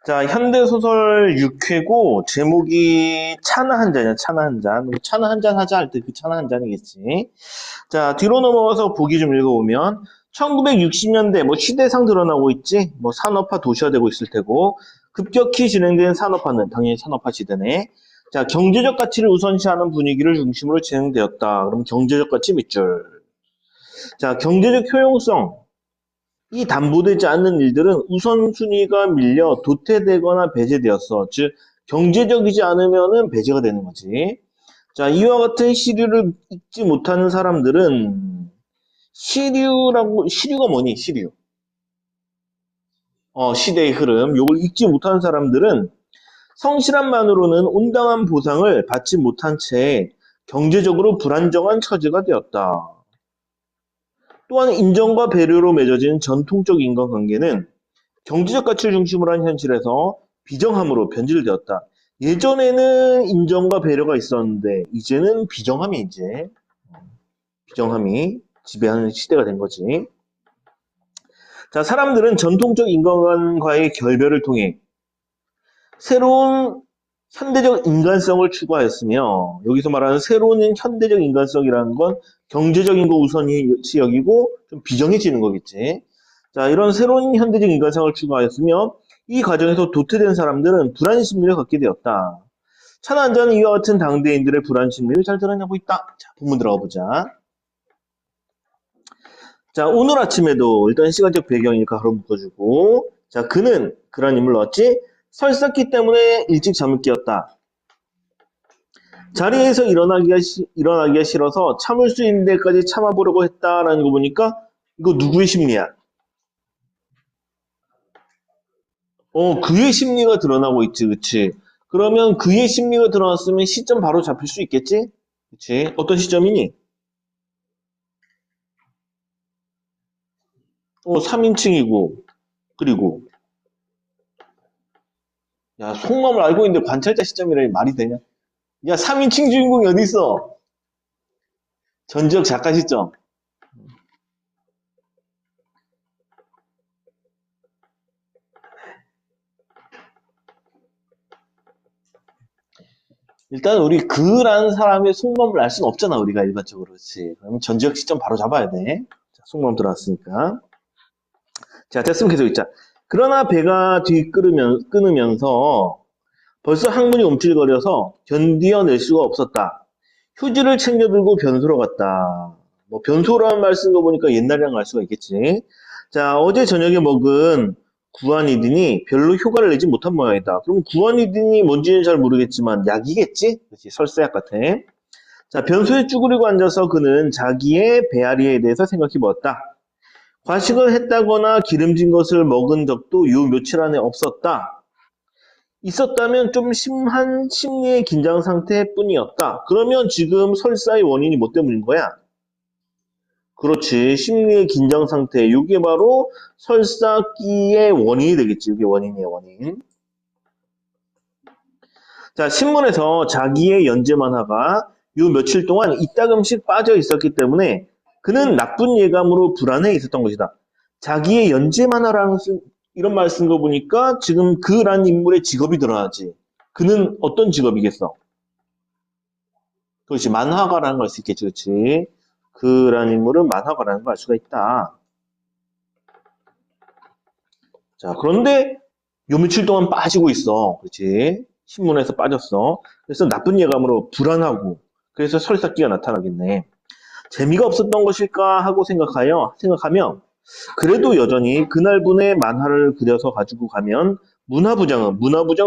자, 현대소설 6회고, 제목이 차나 한 잔이야, 차나 한 잔. 차나 한 잔 하자 할 때 그 차나 한 잔이겠지. 자, 뒤로 넘어가서 보기 좀 읽어보면, 1960년대, 시대상 드러나고 있지? 산업화 도시화되고 있을 테고, 급격히 진행된 산업화는 당연히 산업화 시대네. 자, 경제적 가치를 우선시하는 분위기를 중심으로 진행되었다. 그럼 경제적 가치 밑줄. 자, 경제적 효용성. 이 담보되지 않는 일들은 우선순위가 밀려 도태되거나 배제되었어. 즉, 경제적이지 않으면은 배제가 되는 거지. 자, 이와 같은 시류를 읽지 못하는 사람들은 시류가 뭐니? 시류. 시대의 흐름. 요걸 읽지 못하는 사람들은 성실함만으로는 온당한 보상을 받지 못한 채 경제적으로 불안정한 처지가 되었다. 또한 인정과 배려로 맺어진 전통적 인간관계는 경제적 가치를 중심으로 한 현실에서 비정함으로 변질되었다. 예전에는 인정과 배려가 있었는데 이제는 비정함이 지배하는 시대가 된 거지. 자, 사람들은 전통적 인간과의 결별을 통해 새로운 현대적 인간성을 추구하였으며, 여기서 말하는 새로운 현대적 인간성이라는 건 경제적인 거 우선시 여기고 좀 비정해지는 거겠지. 자, 이런 새로운 현대적 인간성을 추구하였으며, 이 과정에서 도태된 사람들은 불안 심리를 갖게 되었다. 차나 한 잔은 이와 같은 당대인들의 불안 심리를 잘 드러내고 있다. 자, 본문 들어가 보자. 자, 오늘 아침에도 일단 시간적 배경이 가로 묶어주고, 자, 그는 그런 인물 넣었지? 설사기 때문에 일찍 잠을 깨었다. 자리에서 일어나기가 싫어서 참을 수 있는 데까지 참아보려고 했다라는 거 보니까 이거 누구의 심리야? 그의 심리가 드러나고 있지, 그치? 그러면 그의 심리가 드러났으면 시점 바로 잡힐 수 있겠지? 그치? 어떤 시점이니? 3인칭이고, 그리고, 야, 속마음을 알고 있는데 관찰자 시점이라니 말이 되냐? 야, 3인칭 주인공이 어디 있어? 전지적 작가 시점. 일단 우리 그라는 사람의 속마음을 알 수는 없잖아, 우리가 일반적으로. 그렇지. 그러면 전지적 시점 바로 잡아야 돼. 자, 속마음 들어왔으니까. 자, 됐으면 계속 있자. 그러나 배가 끊으면서 벌써 항문이 움찔거려서 견디어낼 수가 없었다. 휴지를 챙겨 들고 변소로 갔다. 변소라는 말 쓴 거 보니까 옛날이랑 알 수가 있겠지. 자, 어제 저녁에 먹은 구안이딘이 별로 효과를 내지 못한 모양이다. 그럼 구안이딘이 뭔지는 잘 모르겠지만 약이겠지? 그렇지, 설사약 같아. 자, 변소에 쭈그리고 앉아서 그는 자기의 배앓이에 대해서 생각해 보았다. 과식을 했다거나 기름진 것을 먹은 적도 요 며칠 안에 없었다. 있었다면 좀 심한 심리의 긴장 상태뿐이었다. 그러면 지금 설사의 원인이 뭐 때문인 거야? 그렇지. 심리의 긴장 상태. 이게 바로 설사기의 원인이 되겠지. 이게 원인이에요, 원인. 자, 신문에서 자기의 연재 만화가 요 며칠 동안 이따금씩 빠져 있었기 때문에 그는 나쁜 예감으로 불안해 있었던 것이다. 자기의 연재 만화라는 이런 말 쓴 거 보니까 지금 그란 인물의 직업이 드러나지. 그는 어떤 직업이겠어? 그렇지. 만화가라는 걸 수 있겠지. 그렇지. 그란 인물은 만화가라는 걸 알 수가 있다. 자, 그런데 요 며칠 동안 빠지고 있어. 그렇지. 신문에서 빠졌어. 그래서 나쁜 예감으로 불안하고 그래서 설사기가 나타나겠네. 재미가 없었던 것일까 하고 생각하면 그래도 여전히 그날분의 만화를 그려서 가지고 가면 문화부장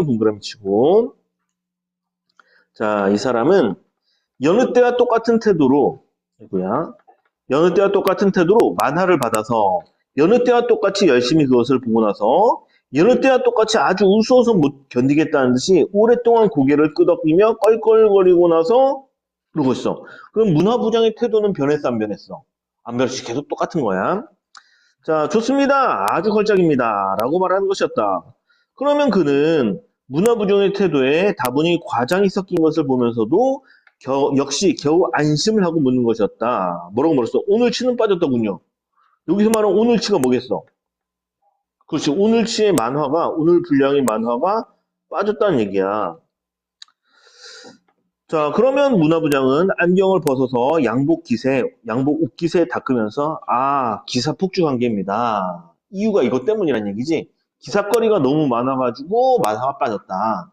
동그라미 치고 자, 이 사람은 여느 때와 똑같은 태도로 만화를 받아서 여느 때와 똑같이 열심히 그것을 보고 나서 여느 때와 똑같이 아주 우스워서 못 견디겠다는 듯이 오랫동안 고개를 끄덕이며 껄껄거리고 나서 그러고 있어. 그럼 문화부장의 태도는 변했어, 안 변했어? 안 변했지. 계속 똑같은 거야. 자, 좋습니다. 아주 걸작입니다. 라고 말하는 것이었다. 그러면 그는 문화부장의 태도에 다분히 과장이 섞인 것을 보면서도 역시 겨우 안심을 하고 묻는 것이었다. 뭐라고 물었어? 오늘치는 빠졌더군요. 여기서 말하는 오늘치가 뭐겠어? 그렇지. 오늘치의 만화가, 오늘 분량의 만화가 빠졌다는 얘기야. 자, 그러면 문화부장은 안경을 벗어서 양복 옷깃에 닦으면서, 아, 기사 폭주 관계입니다. 이유가 이것 때문이란 얘기지. 기사거리가 너무 많아가지고 만화가 빠졌다.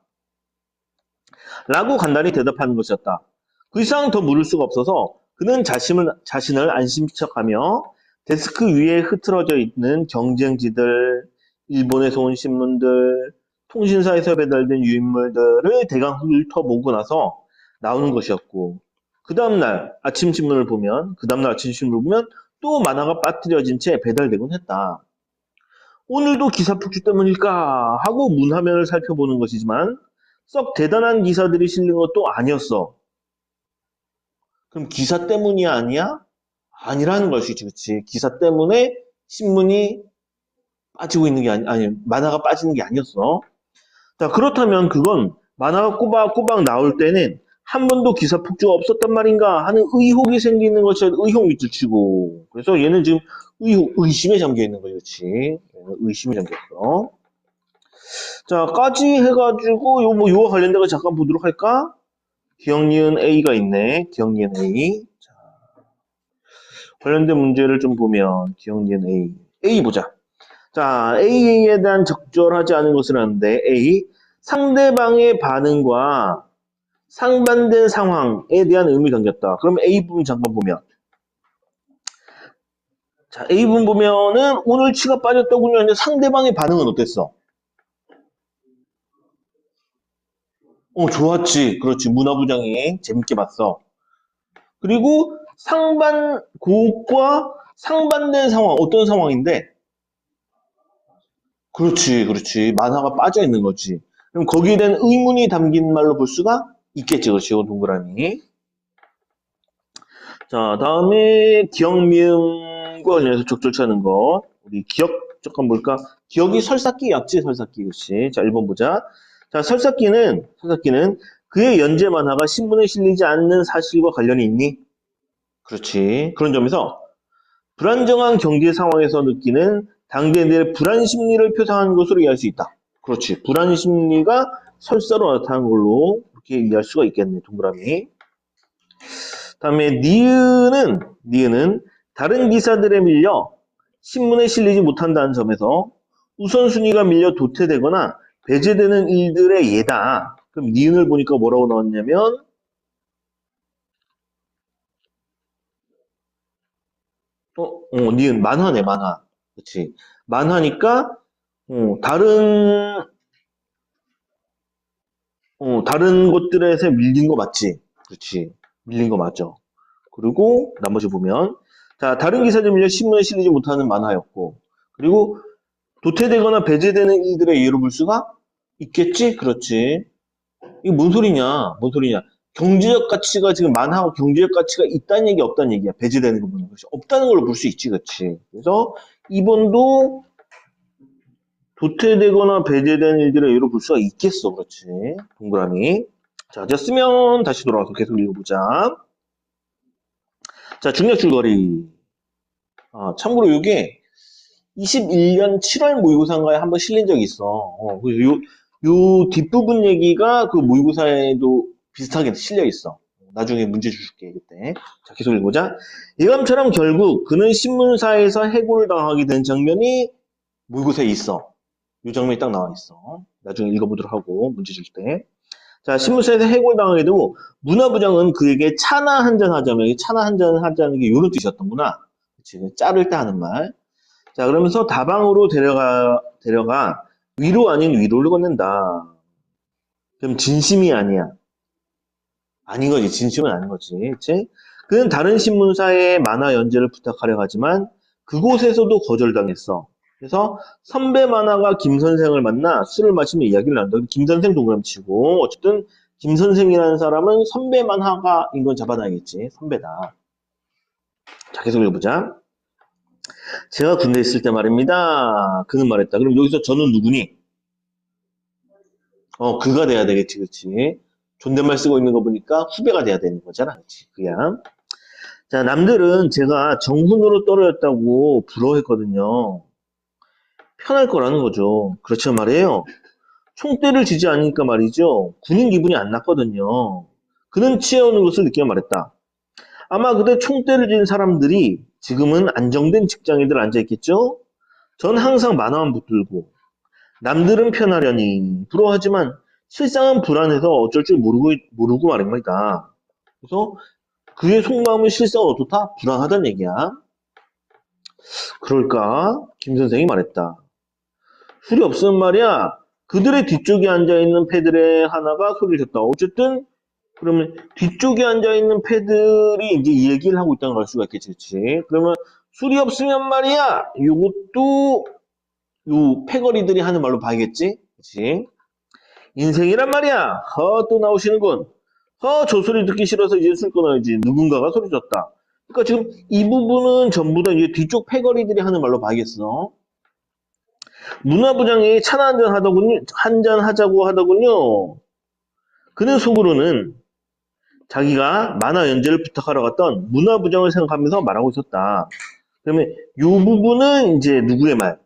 라고 간단히 대답하는 것이었다. 그 이상 더 물을 수가 없어서 그는 자신을 안심척하며 데스크 위에 흐트러져 있는 경쟁지들, 일본에서 온 신문들, 통신사에서 배달된 유인물들을 대강 훑어보고 나서 나오는 것이었고, 그 다음날 아침 신문을 보면 또 만화가 빠뜨려진 채 배달되곤 했다. 오늘도 기사 폭주 때문일까 하고 문화면을 살펴보는 것이지만 썩 대단한 기사들이 실린 것도 아니었어. 그럼 기사 때문이 아니야? 아니라는 것이지, 그치? 기사 때문에 신문이 빠지고 있는 게 만화가 빠지는 게 아니었어. 자, 그렇다면 그건 만화가 꼬박꼬박 나올 때는 한 번도 기사 폭주가 없었단 말인가 하는 의혹이 생기는 것이 의혹 밑을 치고. 그래서 얘는 지금 의심에 잠겨 있는 거지, 그치? 얘는 의심에 잠겼어. 자, 까지 해가지고, 요거 관련된 거 잠깐 보도록 할까? 기억, 니은, A가 있네. 기억, 니은, A. 자, 관련된 문제를 좀 보면, 기억, 니은, A. A 보자. 자, A에 대한 적절하지 않은 것을 하는데, A. 상대방의 반응과 상반된 상황에 대한 의미를 담겼다. 그럼 A 부분 잠깐 보면. 자, A 부분 보면은 오늘 치가 빠졌다군요. 근데 상대방의 반응은 어땠어? 좋았지. 그렇지. 문화부장이 재밌게 봤어. 그리고 그것과 상반된 상황, 어떤 상황인데? 그렇지, 그렇지. 만화가 빠져 있는 거지. 그럼 거기에 대한 의문이 담긴 말로 볼 수가 있겠지, 그렇지. 이거 동그라미. 자, 다음에 기억, 미음과 관련해서 적절치 않은 거. 우리 기억, 잠깐 볼까? 기억이 설사기였지, 설사기. 그렇지. 자, 1번 보자. 자, 설사기는 그의 연재 만화가 신문에 실리지 않는 사실과 관련이 있니? 그렇지. 그런 점에서 불안정한 경제 상황에서 느끼는 당대 내 불안 심리를 표상한 것으로 이해할 수 있다. 그렇지. 불안 심리가 설사로 나타난 걸로 이렇게 이해할 수가 있겠네. 동그라미. 다음에 니은은 다른 기사들에 밀려 신문에 실리지 못한다는 점에서 우선순위가 밀려 도태되거나 배제되는 일들의 예다. 그럼 니은을 보니까 뭐라고 나왔냐면 니은 만화네, 만화. 그치. 만화니까 다른 것들에서 밀린 거 맞지? 그렇지. 밀린 거 맞죠. 그리고 나머지 보면 자, 다른 기사들 밀려 신문에 실리지 못하는 만화였고 그리고 도태되거나 배제되는 일들의 예로 볼 수가 있겠지? 그렇지. 이게 뭔 소리냐? 뭔 소리냐? 경제적 가치가 지금 만화하고 경제적 가치가 있다는 얘기 없다는 얘기야. 배제되는 거 보면. 그렇지. 없다는 걸로 볼 수 있지. 그렇지. 그래서 2번도 도태되거나 배제된 일들의 예로 볼 수가 있겠어. 그렇지. 동그라미. 자, 됐으면 다시 돌아와서 계속 읽어보자. 자, 중력 줄거리. 참고로 이게 21년 7월 모의고사인가에 한번 실린 적이 있어. 요 뒷부분 얘기가 그 모의고사에도 비슷하게 실려 있어. 나중에 문제 줄게, 그때. 자, 계속 읽어보자. 예감처럼 결국 그는 신문사에서 해고를 당하게 된 장면이 모의고사에 있어. 이 장면이 딱 나와 있어. 나중에 읽어보도록 하고, 문제 줄 때. 자, 신문사에서 해고를 당하게 되고, 문화부장은 그에게 차나 한잔 하자며, 차나 한잔 하자는 게 이런 뜻이었던구나. 그치, 짤을 때 하는 말. 자, 그러면서 다방으로 데려가 위로 아닌 위로를 건넨다. 그럼 진심이 아니야. 아닌 거지. 진심은 아닌 거지. 그치? 그는 다른 신문사에 만화 연재를 부탁하려 하지만 그곳에서도 거절당했어. 그래서 선배 만화가 김 선생을 만나 술을 마시며 이야기를 나눈다. 김 선생 동그라미 치고 어쨌든 김 선생이라는 사람은 선배 만화가인 건 잡아놔야겠지. 선배다. 자, 계속 읽어보자. 제가 군대에 있을 때 말입니다. 그는 말했다. 그럼 여기서 저는 누구니? 그가 돼야 되겠지, 그치? 존댓말 쓰고 있는 거 보니까 후배가 돼야 되는 거잖아, 그치? 그야. 자, 남들은 제가 정훈으로 떨어졌다고 부러워했거든요. 편할 거라는 거죠. 그렇죠 말이에요. 총대를 쥐지 않으니까 말이죠. 군인 기분이 안 났거든요. 그는 치어오는 것을 느끼며 말했다. 아마 그때 총대를 쥔 사람들이 지금은 안정된 직장인들 앉아있겠죠? 전 항상 만화만 붙들고 남들은 편하려니 부러워하지만 실상은 불안해서 어쩔 줄 모르고 말입니다. 그래서 그의 속마음은 실상은 어떻다? 불안하다는 얘기야. 그럴까? 김 선생이 말했다. 술이 없으면 말이야. 그들의 뒤쪽에 앉아있는 패들의 하나가 소리를 쳤다. 어쨌든 그러면 뒤쪽에 앉아있는 패들이 이제 이 얘기를 하고 있다는 걸 알 수가 있겠지. 그치? 그러면 술이 없으면 말이야. 요것도 요 패거리들이 하는 말로 봐야겠지. 그치? 인생이란 말이야. 또 나오시는군. 저 소리 듣기 싫어서 이제 술 끊어야지. 누군가가 소리 졌다. 그러니까 지금 이 부분은 전부 다 이제 뒤쪽 패거리들이 하는 말로 봐야겠어. 문화부장이 차나 한잔 하더군요. 한잔 하자고 하더군요. 그는 속으로는 자기가 만화 연재를 부탁하러 갔던 문화부장을 생각하면서 말하고 있었다. 그러면 이 부분은 이제 누구의 말?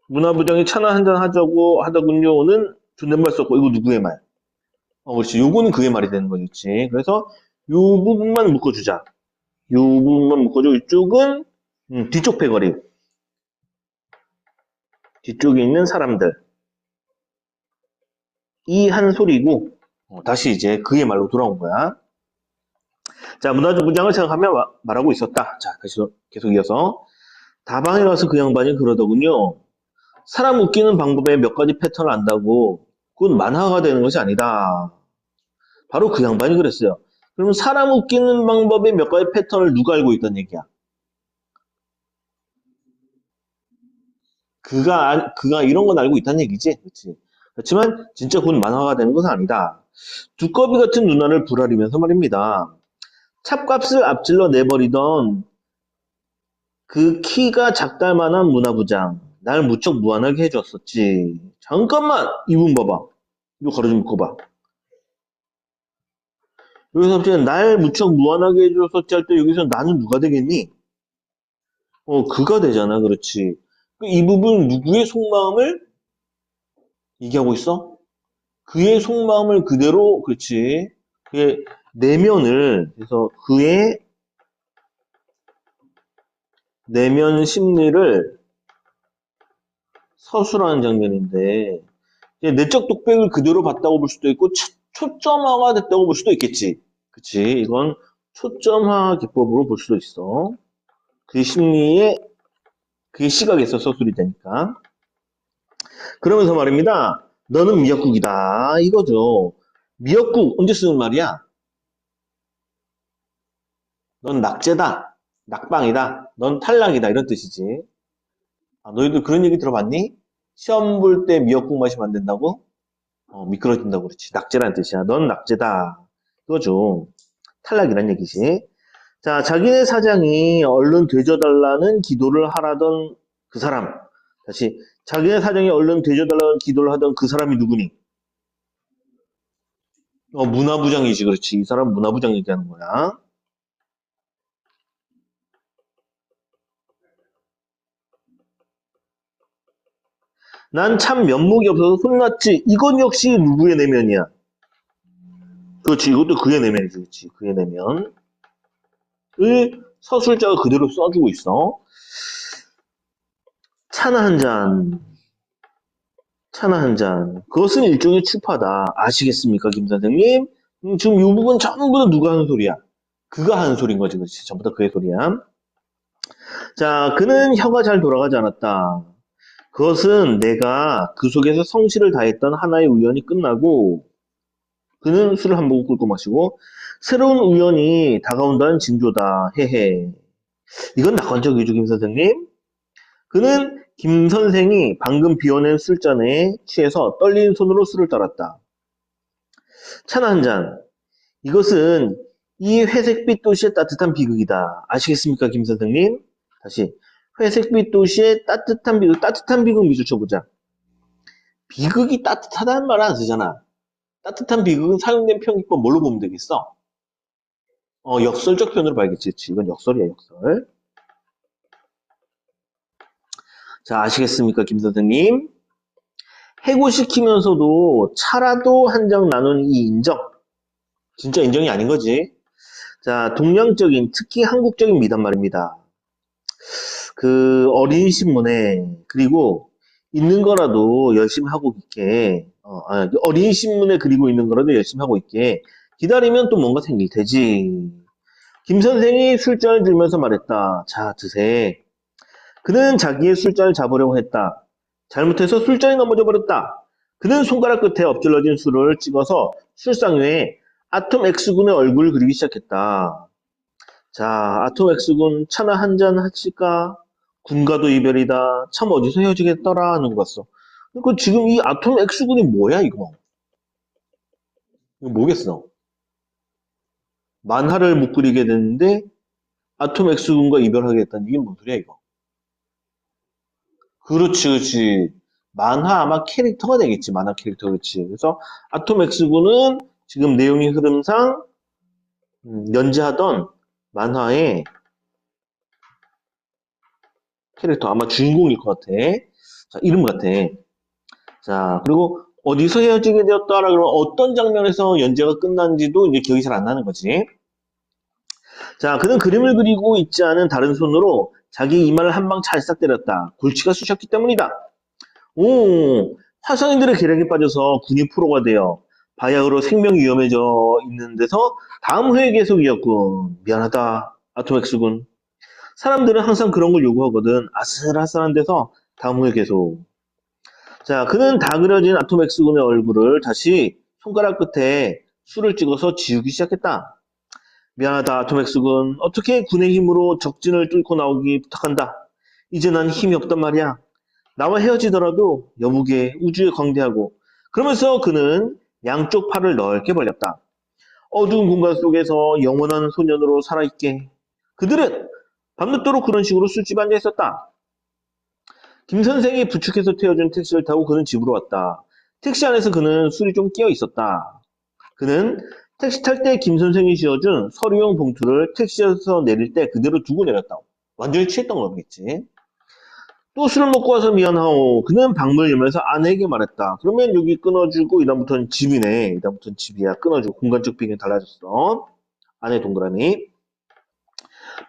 문화부장이 차나 한잔 하자고 하더군요는 존댓말 썼고 이거 누구의 말? 그렇지. 요거는 그의 말이 되는 거지. 그래서 요 부분만 묶어주자. 요 부분만 묶어주고 이쪽은 뒤쪽 패거리. 뒤쪽에 있는 사람들. 이 한 소리고 다시 이제 그의 말로 돌아온 거야. 자, 문화부장을 생각하며 말하고 있었다. 자, 다시 계속 이어서 다방에 가서 그 양반이 그러더군요. 사람 웃기는 방법의 몇 가지 패턴을 안다고 그건 만화가 되는 것이 아니다. 바로 그 양반이 그랬어요. 그럼 사람 웃기는 방법의 몇 가지 패턴을 누가 알고 있다는 얘기야? 그가 이런 건 알고 있다는 얘기지. 그렇지. 그렇지만 진짜 그건 만화가 되는 것은 아니다. 두꺼비 같은 누나를 부라리면서 말입니다. 찹값을 앞질러 내버리던 그 키가 작달만한 문화부장. 날 무척 무안하게 해줬었지. 잠깐만! 이분 봐봐. 이거 가로 좀 묶어봐. 여기서 갑자기 날 무척 무안하게 해줬었지 할 때 여기서 나는 누가 되겠니? 그가 되잖아. 그렇지. 이 부분 누구의 속마음을 얘기하고 있어? 그의 속마음을 그대로, 그렇지. 그의 내면을, 그래서 그의 내면 심리를 서술하는 장면인데, 이제 내적 독백을 그대로 봤다고 볼 수도 있고, 초점화가 됐다고 볼 수도 있겠지. 그치. 이건 초점화 기법으로 볼 수도 있어. 그 심리에, 그의 시각에서 서술이 되니까. 그러면서 말입니다. 너는 미역국이다. 이거죠. 미역국, 언제 쓰는 말이야? 넌 낙제다. 낙방이다. 넌 탈락이다. 이런 뜻이지. 너희들 그런 얘기 들어봤니? 시험 볼 때 미역국 마시면 안 된다고? 미끄러진다고 그렇지. 낙제라는 뜻이야. 넌 낙제다. 그거죠. 탈락이란 얘기지. 자, 자기네 사장이 얼른 되져달라는 기도를 하라던 그 사람. 다시, 자기네 사장이 얼른 되져달라는 기도를 하던 그 사람이 누구니? 문화부장이지, 그렇지. 이 사람 문화부장 얘기하는 거야. 난 참 면목이 없어서 혼났지. 이건 역시 누구의 내면이야? 그렇지. 이것도 그의 내면이지. 그렇지. 그의 내면을 서술자가 그대로 써주고 있어. 차나 한 잔. 차나 한 잔. 그것은 일종의 추파다. 아시겠습니까, 김 선생님? 지금 이 부분 전부 다 누가 하는 소리야? 그가 하는 소리인 거지, 그렇지? 전부 다 그의 소리야. 자, 그는 혀가 잘 돌아가지 않았다. 그것은 내가 그 속에서 성실을 다했던 하나의 우연이 끝나고, 그는 술을 한 모금 끓고 마시고, 새로운 우연이 다가온다는 징조다. 헤헤. 이건 낙관적이죠, 김 선생님? 그는 김 선생이 방금 비워낸 술잔에 취해서 떨리는 손으로 술을 따랐다. 차나 한 잔. 이것은 이 회색빛 도시의 따뜻한 비극이다. 아시겠습니까, 김 선생님? 다시. 회색빛 도시의 따뜻한 비극, 따뜻한 비극 미술 쳐보자. 비극이 따뜻하다는 말 안 쓰잖아. 따뜻한 비극은 사용된 평기법 뭘로 보면 되겠어? 역설적 표현으로 봐야겠지. 이건 역설이야, 역설. 자, 아시겠습니까, 김 선생님? 해고시키면서도 차라도 한 장 나눈 이 인정. 진짜 인정이 아닌 거지. 자, 동양적인, 특히 한국적인 미단 말입니다. 그 어린 신문에, 그리고 있는 거라도 열심히 하고 있게, 어린 신문에 그리고 있는 거라도 열심히 하고 있게, 기다리면 또 뭔가 생길 테지. 김 선생이 술잔을 들면서 말했다. 자, 드세. 그는 자기의 술잔을 잡으려고 했다. 잘못해서 술잔이 넘어져 버렸다. 그는 손가락 끝에 엎질러진 술을 찍어서 술상 위에 아톰 X군의 얼굴을 그리기 시작했다. 자, 아톰 X군 차나 한잔 하실까? 군가도 이별이다. 참 어디서 헤어지겠더라 하는 거 봤어. 그 지금 이 아톰 X군이 뭐야 이거? 이거 뭐겠어? 만화를 못 그리게 됐는데 아톰 X군과 이별하겠다는 이게 뭔 소리야 이거? 그렇지, 그렇지. 만화 아마 캐릭터가 되겠지, 만화 캐릭터, 그렇지. 그래서 아톰 X군은 지금 내용의 흐름상 연재하던 만화의 캐릭터, 아마 주인공일 것 같아. 자, 이름 같아. 자, 그리고 어디서 헤어지게 되었다라 그러면 어떤 장면에서 연재가 끝난지도 이제 기억이 잘 안 나는 거지. 자, 그는 그림을 그리고 있지 않은 다른 손으로 자기 이마를 한 방 찰싹 때렸다. 골치가 쑤셨기 때문이다. 오, 화성인들의 계략에 빠져서 군이 프로가 되어 바야흐로 생명 위험해져 있는 데서 다음 회의 계속이었군. 미안하다, 아토맥스군. 사람들은 항상 그런 걸 요구하거든. 아슬아슬한 데서 다음 회의 계속. 자, 그는 다 그려진 아토맥스군의 얼굴을 다시 손가락 끝에 술을 찍어서 지우기 시작했다. 미안하다, 아토맥스군. 어떻게 군의 힘으로 적진을 뚫고 나오기 부탁한다. 이제 난 힘이 없단 말이야. 나와 헤어지더라도 여보게 우주에 광대하고. 그러면서 그는 양쪽 팔을 넓게 벌렸다. 어두운 공간 속에서 영원한 소년으로 살아있게. 그들은 밤늦도록 그런 식으로 술집에 앉아 있었다. 김 선생이 부축해서 태워준 택시를 타고 그는 집으로 왔다. 택시 안에서 그는 술이 좀 깨어 있었다. 그는 택시 탈 때 김 선생이 씌워준 서류용 봉투를 택시에서 내릴 때 그대로 두고 내렸다. 완전히 취했던 거겠지. 또 술을 먹고 와서 미안하오. 그는 방문을 열면서 아내에게 말했다. 그러면 여기 끊어주고 이다음부터는 집이네. 이다음부터는 집이야. 끊어주고 공간적 비행이 달라졌어. 아내 동그라미.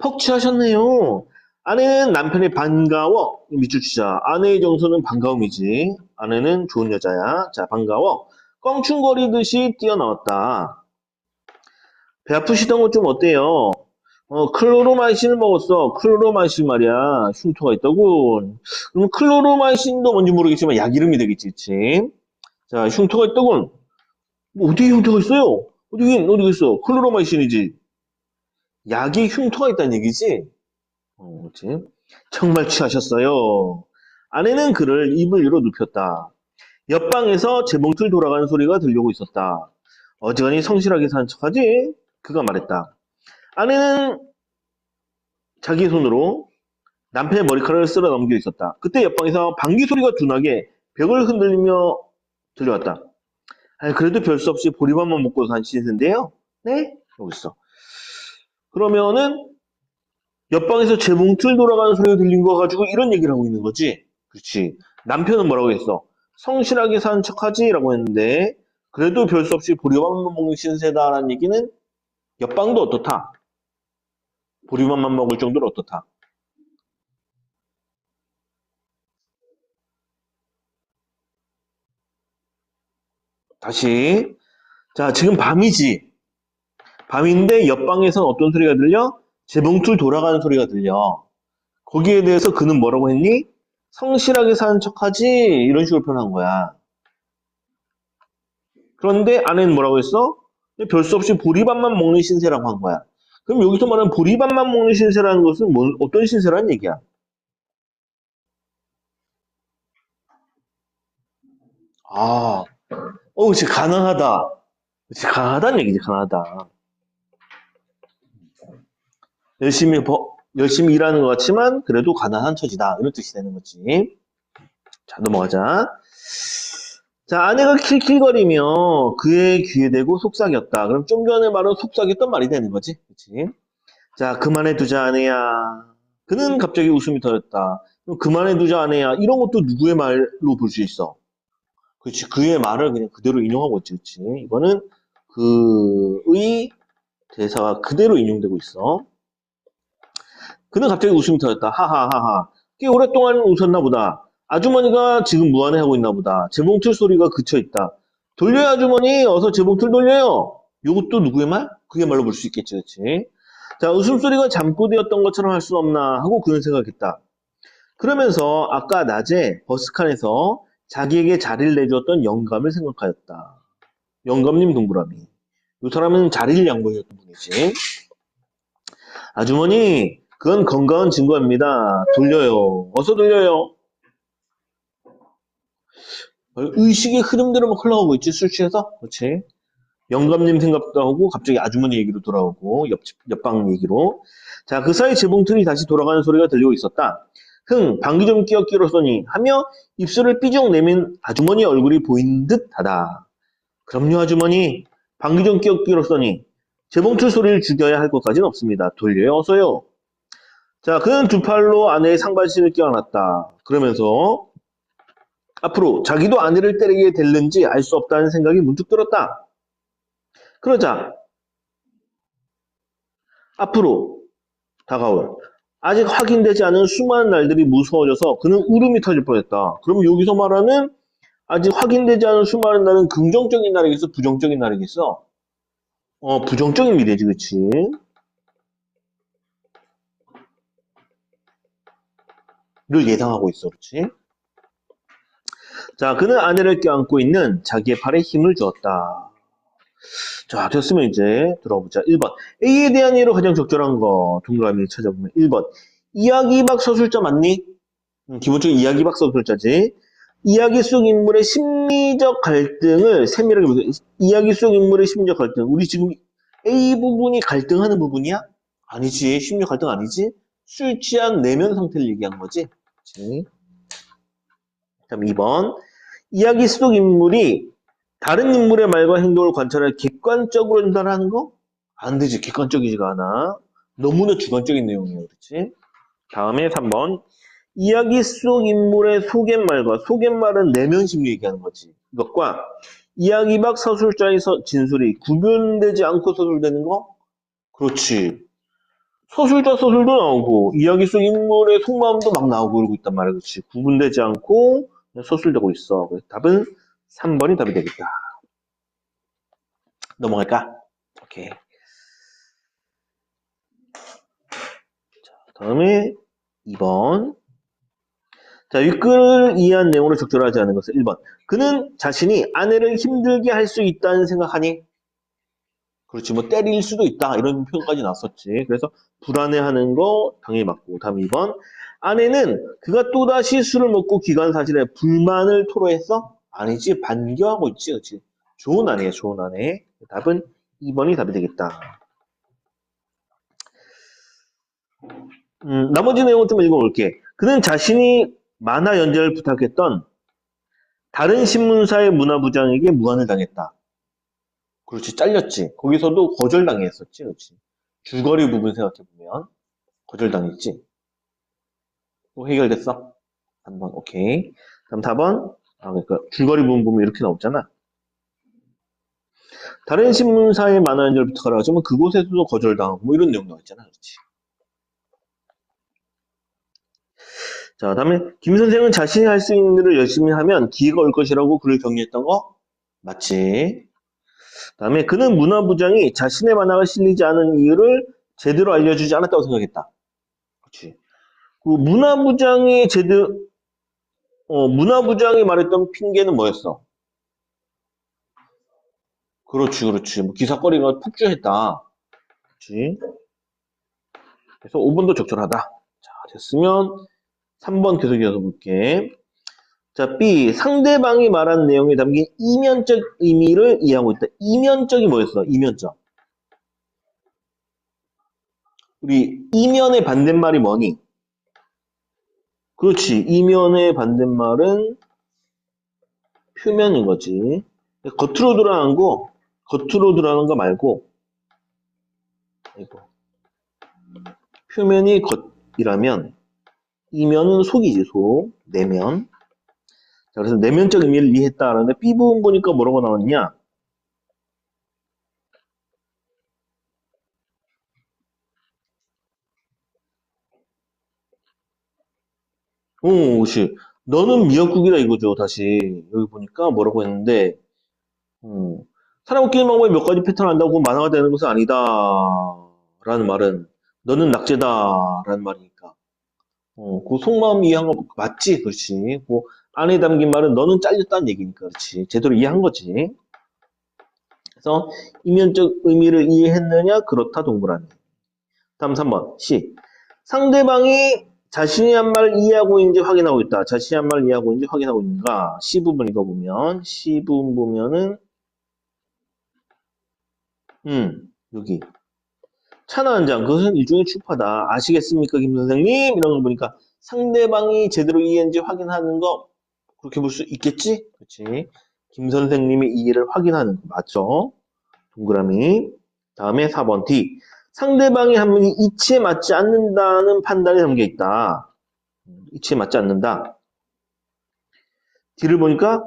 퍽취하셨네요. 아내는 남편이 반가워. 밑줄 치자. 아내의 정서는 반가움이지. 아내는 좋은 여자야. 자, 반가워. 껑충거리듯이 뛰어나왔다. 배 아프시던 거 좀 어때요? 클로로마이신을 먹었어. 클로로마이신 말이야. 흉터가 있다고. 그럼 클로로마이신도 뭔지 모르겠지만 약 이름이 되겠지, 그치? 자, 흉터가 있다군. 뭐 어디에 흉터가 있어요? 어디 있어? 클로로마이신이지. 약에 흉터가 있다는 얘기지? 그치? 정말 취하셨어요. 아내는 그를 이불 위로 눕혔다. 옆방에서 재봉틀 돌아가는 소리가 들려오고 있었다. 어지간히 성실하게 산 척하지? 그가 말했다. 아내는 자기 손으로 남편의 머리카락을 쓸어 넘기고 있었다. 그때 옆방에서 방귀 소리가 둔하게 벽을 흔들리며 들려왔다. 그래도 별 수 없이 보리밥만 먹고 산 신세인데요. 네? 여기 있어. 그러면은 옆방에서 재봉틀 돌아가는 소리가 들린 거 가지고 이런 얘기를 하고 있는 거지. 그렇지. 남편은 뭐라고 했어? 성실하게 산 척하지? 라고 했는데 그래도 별 수 없이 보리밥만 먹는 신세다라는 얘기는 옆방도 어떻다? 보리밥만 먹을 정도로 어떻다? 다시. 자, 지금 밤이지. 밤인데 옆방에선 어떤 소리가 들려? 재봉틀 돌아가는 소리가 들려. 거기에 대해서 그는 뭐라고 했니? 성실하게 사는 척하지? 이런 식으로 표현한 거야. 그런데 아내는 뭐라고 했어? 별 수 없이 보리밥만 먹는 신세라고 한 거야. 그럼 여기서 말하는 보리밥만 먹는 신세라는 것은 어떤 신세라는 얘기야? 아, 그치, 가난하다. 그치, 가난하다는 얘기지, 가난하다. 열심히 일하는 것 같지만, 그래도 가난한 처지다. 이런 뜻이 되는 거지. 자, 넘어가자. 자, 아내가 킬킬거리며 그의 귀에 대고 속삭였다. 그럼 좀 전에 말은 속삭였던 말이 되는 거지. 그치? 자, 그만해 두자, 아내야. 그는 갑자기 웃음이 터졌다. 그만해두자 아내야. 이런 것도 누구의 말로 볼 수 있어? 그렇지. 그의 말을 그냥 그대로 인용하고 있지. 그렇지. 이거는 그의 대사가 그대로 인용되고 있어. 그는 갑자기 웃음이 터졌다. 하하하하. 꽤 오랫동안 웃었나 보다. 아주머니가 지금 무안해하고 있나 보다. 재봉틀 소리가 그쳐있다. 돌려요 아주머니. 어서 재봉틀 돌려요. 이것도 누구의 말? 그의 말로 볼 수 있겠지. 그렇지. 자, 웃음소리가 잠꼬대였던 것처럼 할 수 없나 하고 그는 생각했다. 그러면서 아까 낮에 버스칸에서 자기에게 자리를 내주었던 영감을 생각하였다. 영감님 동그라미. 이 사람은 자리를 양보해줬던 분이지. 아주머니, 그건 건강한 증거입니다. 돌려요. 어서 돌려요. 의식의 흐름대로 막 흘러가고 있지, 술 취해서? 그렇지. 영감님 생각도 하고, 갑자기 아주머니 얘기로 돌아오고, 옆방 얘기로. 자, 그 사이 재봉틀이 다시 돌아가는 소리가 들리고 있었다. 방귀 좀 끼었기로써니 하며 입술을 삐죽 내민 아주머니 얼굴이 보이는 듯 하다. 그럼요, 아주머니. 방귀 좀 끼었기로써니 재봉틀 소리를 죽여야 할 것까지는 없습니다. 돌려요, 어서요. 자, 그는 두 팔로 아내의 상반신을 껴안았다. 그러면서 앞으로 자기도 아내를 때리게 될는지 알 수 없다는 생각이 문득 들었다. 그러자 앞으로 다가올 아직 확인되지 않은 수많은 날들이 무서워져서 그는 울음이 터질 뻔했다. 그럼 여기서 말하는 아직 확인되지 않은 수많은 날은 긍정적인 날이겠어? 부정적인 날이겠어? 부정적인 미래지, 그치? 를 예상하고 있어, 그렇지? 자, 그는 아내를 껴안고 있는 자기의 팔에 힘을 주었다. 자, 됐으면 이제 들어보자. 1번. A에 대한 예로 가장 적절한 거. 동그라미 찾아보면 1번. 이야기박 서술자 맞니? 기본적인 이야기박 서술자지. 이야기 속 인물의 심리적 갈등을 세밀하게 보세요. 이야기 속 인물의 심리적 갈등. 우리 지금 A 부분이 갈등하는 부분이야? 아니지. 심리적 갈등 아니지? 술 취한 내면 상태를 얘기한 거지. 그치? 다음 2번. 이야기 속 인물이 다른 인물의 말과 행동을 관찰해 객관적으로 판단하는 거? 안 되지. 객관적이지가 않아. 너무나 주관적인 내용이에요. 그렇지? 다음에 3번. 이야기 속 인물의 속갯말과 속갯말은 내면 심리 얘기하는 거지. 이것과 이야기 밖 서술자의 진술이 구분되지 않고 서술되는 거? 그렇지. 서술자 서술도 나오고 이야기 속 인물의 속마음도 막 나오고 그러고 있단 말이야. 그렇지. 구분되지 않고 서술되고 있어. 그래서 답은 3번이 답이 되겠다. 넘어갈까? 오케이. 다음에 2번. 자, 윗글을 이해한 내용으로 적절하지 않은 것은 1번. 그는 자신이 아내를 힘들게 할 수 있다는 생각하니? 그렇지, 뭐 때릴 수도 있다. 이런 표현까지 나왔었지. 그래서 불안해하는 거 당연히 맞고. 다음 2번. 아내는 그가 또다시 술을 먹고 귀가한 사실에 불만을 토로했어? 아니지, 반겨하고 있지. 그렇지. 좋은 아내야, 좋은 아내. 답은 2번이 답이 되겠다. 나머지 내용을 좀 읽어볼게. 그는 자신이 만화 연재를 부탁했던 다른 신문사의 문화부장에게 무안을 당했다. 그렇지, 잘렸지. 거기서도 거절당했었지, 그렇지. 줄거리 부분 생각해보면 거절당했지. 또 해결됐어? 3번, 오케이. 다음 4번, 그러니까 줄거리 부분 보면 이렇게 나오잖아. 다른 신문사의 만화 연재를 부탁하라고 하지만 그곳에서도 거절당하고 뭐 이런 내용 나왔잖아, 그렇지. 자, 다음에 김 선생은 자신이 할 수 있는 일을 열심히 하면 기회가 올 것이라고 그를 격려했던 거 맞지? 다음에 그는 문화부장이 자신의 만화가 실리지 않은 이유를 제대로 알려주지 않았다고 생각했다. 그렇지. 그 문화부장이 말했던 핑계는 뭐였어? 그렇지, 그렇지. 뭐 기사거리가 폭주했다. 그렇지. 그래서 5번도 적절하다. 자, 됐으면 3번 계속 이어서 볼게. 자, B. 상대방이 말한 내용에 담긴 이면적 의미를 이해하고 있다. 이면적이 뭐였어? 이면적. 우리 이면의 반대말이 뭐니? 그렇지. 이면의 반대말은 표면인 거지. 겉으로 드러나는 거 말고, 이거. 표면이 겉이라면, 이면은 속이지, 속. 내면. 자, 그래서 내면적 의미를 이해했다. 그런데 B 부분 보니까 뭐라고 나왔냐? 그렇지. 너는 미역국이다 이거죠, 다시. 여기 보니까 뭐라고 했는데, 음, 사람 웃기는 방법이 몇 가지 패턴을 한다고 만화가 되는 것은 아니다. 라는 말은, 너는 낙제다. 라는 말이니까. 그 속마음 이해한 거 맞지? 그렇지. 그 안에 담긴 말은 너는 잘렸다는 얘기니까, 그렇지. 제대로 이해한 거지. 그래서 이면적 의미를 이해했느냐? 그렇다, 동그라미. 다음 3번. C. 상대방이 자신이 한 말을 이해하고 있는지 확인하고 있다. 자신이 한 말을 이해하고 있는지 확인하고 있는가? C 부분 읽어보면, C 부분 보면은, 여기. 차나 한 잔, 그것은 일종의 추파다. 아시겠습니까, 김 선생님? 이런 거 보니까 상대방이 제대로 이해했는지 확인하는 거, 그렇게 볼 수 있겠지? 그렇지. 김 선생님의 이해를 확인하는 거 맞죠? 동그라미. 다음에 4번 D. 상대방이 한 말이 이치에 맞지 않는다는 판단이 담겨 있다. 이치에 맞지 않는다. D를 보니까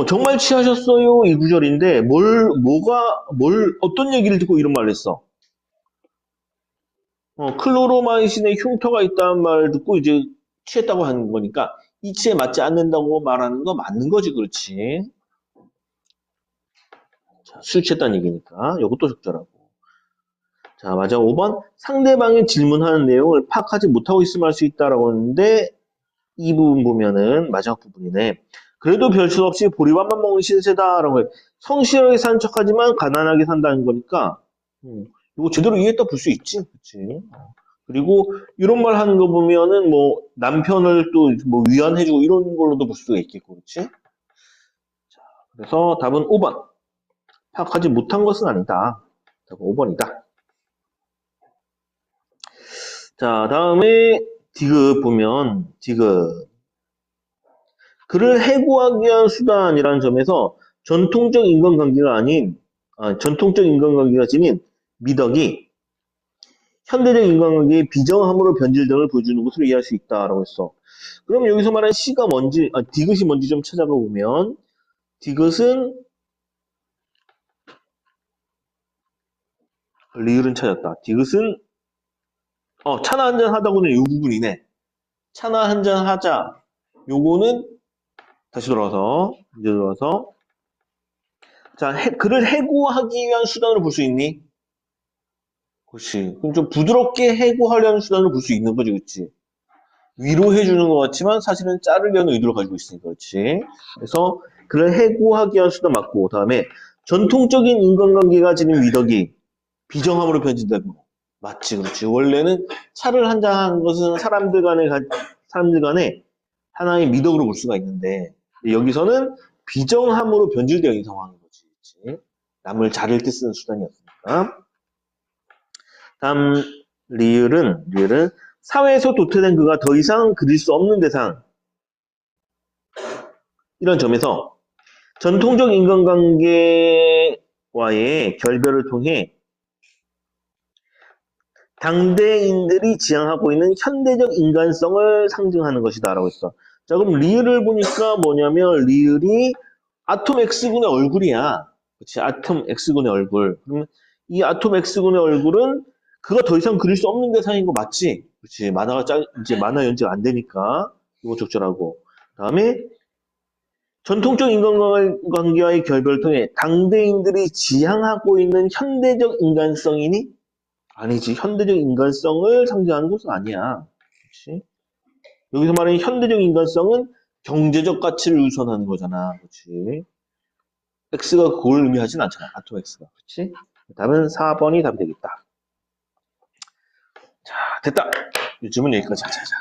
정말 취하셨어요 이 구절인데 어떤 얘기를 듣고 이런 말을 했어? 클로로마이신에 흉터가 있다는 말을 듣고 이제 취했다고 하는 거니까 이치에 맞지 않는다고 말하는 거 맞는 거지, 그렇지? 자, 술 취했다는 얘기니까 이것도 적절하고. 자, 맞아. 5번. 상대방이 질문하는 내용을 파악하지 못하고 있으면 할 수 있다라고 했는데 이 부분 보면은 마지막 부분이네. 그래도 별 수 없이 보리밥만 먹는 신세다라고 해. 성실하게 사는 척하지만 가난하게 산다는 거니까 이거 제대로 이해했다 볼 수 있지, 그렇지? 그리고 이런 말 하는 거 보면은 뭐 남편을 또 뭐 위안해주고 이런 걸로도 볼 수가 있겠고, 그렇지? 그래서 답은 5번. 파악하지 못한 것은 아니다. 답은 5번이다. 자, 다음에 디귿 보면 디귿. 그를 해고하기 위한 수단이라는 점에서 전통적 인간관계가 지닌 미덕이 현대적 인간관계의 비정함으로 변질 등을 보여주는 것으로 이해할 수 있다라고 했어. 그럼 여기서 말하는 C가 뭔지, 디귿이 뭔지 좀 찾아가 보면, 디귿은, 리을은 찾았다. 디귿은, 차나 한잔 하다고는 이 부분이네. 차나 한잔 하자. 요거는, 다시 돌아와서, 이제 돌아와서, 자, 그를 해고하기 위한 수단으로 볼 수 있니? 그렇지. 그럼 좀 부드럽게 해고하려는 수단을 볼 수 있는 거지, 그렇지? 위로해주는 것 같지만 사실은 자르려는 의도를 가지고 있으니까, 그렇지? 그래서 그를 해고하기 위한 수단 맞고, 다음에 전통적인 인간관계가 지닌 미덕이 비정함으로 변진다고. 맞지, 그렇지. 원래는 차를 한잔 하는 것은 사람들 간에 하나의 미덕으로 볼 수가 있는데, 여기서는 비정함으로 변질되어 있는 상황인 거지, 그렇지? 남을 자를 때 쓰는 수단이었으니까. 다음 리을은 사회에서 도태된 그가 더 이상 그릴 수 없는 대상. 이런 점에서 전통적 인간관계와의 결별을 통해 당대인들이 지향하고 있는 현대적 인간성을 상징하는 것이다 라고 했어. 자, 그럼 리을을 보니까 뭐냐면 리을이 아톰 X군의 얼굴이야. 그렇지? 아톰 X군의 얼굴. 그러면 이 아톰 X군의 얼굴은 그가 더 이상 그릴 수 없는 대상인 거 맞지? 그렇지? 이제 만화 연재가 안 되니까 이거 적절하고. 다음에 전통적 인간관계와의 결별을 통해 당대인들이 지향하고 있는 현대적 인간성이니? 아니지. 현대적 인간성을 상징하는 것은 아니야. 그렇지? 여기서 말하는 현대적 인간성은 경제적 가치를 우선하는 거잖아. 그렇지? X가 그걸 의미하진 않잖아. 아톰 X가. 그렇지? 답은 4번이 답이 되겠다. 자, 됐다. 요즘은 여기까지 하자.